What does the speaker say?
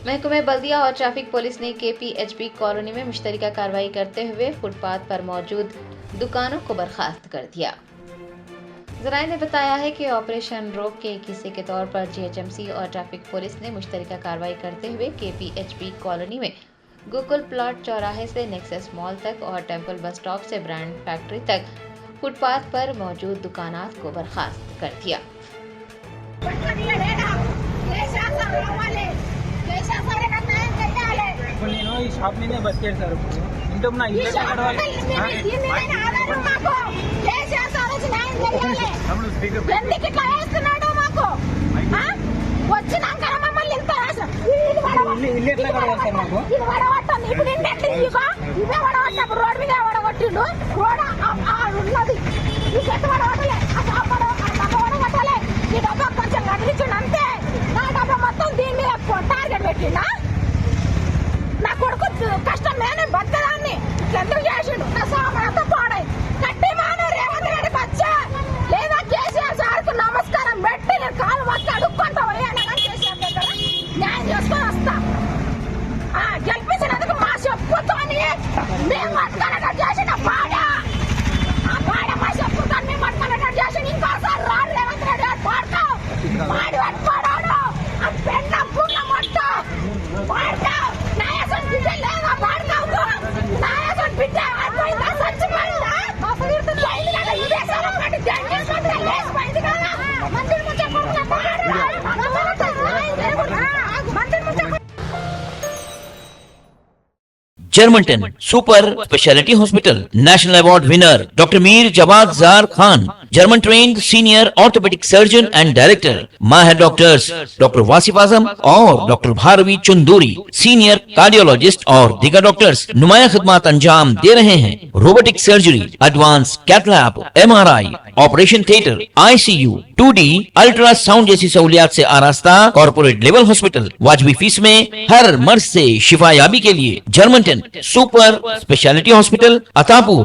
महकमे बल्दिया और traffic police ने KPHP कॉलोनी में मुश्तरका कार्रवाई करते हुए फुटपाथ पर मौजूद दुकानों को बर्खास्त कर दिया। ज़राए ने बताया है कि ऑपरेशन रोक के एक हिस्से के तौर पर GHMC और ट्रैफिक पुलिस ने मुश्तरका कार्रवाई करते हुए KPHP कॉलोनी में गोकुल प्लॉट चौराहे से नेक्सस मॉल तक और टेम्पल बस स्टॉप से ब्रांड फैक्ट्री तक फुटपाथ पर मौजूद दुकानात को बर्खास्त कर दिया। నేను ఈ షాప్ మీదే బతికేది సార్. ఇంట్లో నా ఇల్లు ఇల్లు ఎట్లా కడగలుగుతారు మాకు? ఇప్పుడు ఇవే వడగొట్టినప్పుడు రోడ్డు మీద వడగొట్టిండు. రోడ్ ఉన్నది ఈ చెట్టు వడగొట్టలే, ఆ షాప్ వడగొట్టాలి, ఈ డబ్బా కొంచెం కదిలించండి అంతే. నా డబ్బా మొత్తం దీని మీద టార్గెట్ పెట్టిండా. నా కొడుకు కష్టం నేనే బద్దదాన్ని ఎందుకు చేసిండు? నా సామానంతా పాడై కట్టి మాను రేవంత్ రెడ్డి బచ్చా లేదా కేసీఆర్ సార్కు నమస్కారం పెట్టి నేను కాలు మొత్తం అడుక్కుంటా పోయాను. కేసీఆర్ దగ్గర న్యాయం చేసుకొని వస్తా. గెలిపించినందుకు మా చెప్పుతో మేము పట్టుకున్నట్టు చేసిన పాడ ఆ పాడ మా చెప్పుతో మేము పట్టుకున్నట్టు చేసిన ఇంకోసారి రాడు రేవంత్ రెడ్డి గారు పాడతావు పాడి పట్టుకోడాడు ఆ పెన్న పూర్ణ మొత్తం పాడతావు. నాయసం బిడ్డ లేదా పాడతావు. నాయసం బిడ్డ అయిపోయిందా చచ్చిపోయిందా పోయింది కదా ఈ దేశంలో పట్టి చేసుకుంటే లేచిపోయింది కదా. మందిర్ ముచ్చ మందిర్ ముచ్చ Germanten super speciality hospital national award winner doctor Mir Jawad Zar Khan, German trained senior orthopaedic surgeon and director, माहिर डॉक्टर्स डॉक्टर वासिफ आजम और doctor Bharavi Chunduri, senior cardiologist और दीगर डॉक्टर्स नुमाया खिदमत अंजाम दे रहे हैं। Robotic surgery, advance cath lab, MRI, operation theatre, ICU, 2D ultrasound जैसी सहूलियात से आरास्ता कॉर्पोरेट लेवल हॉस्पिटल वाजबी फीस में हर मर्ज से शिफायाबी के लिए Germanton super speciality hospital Attapur.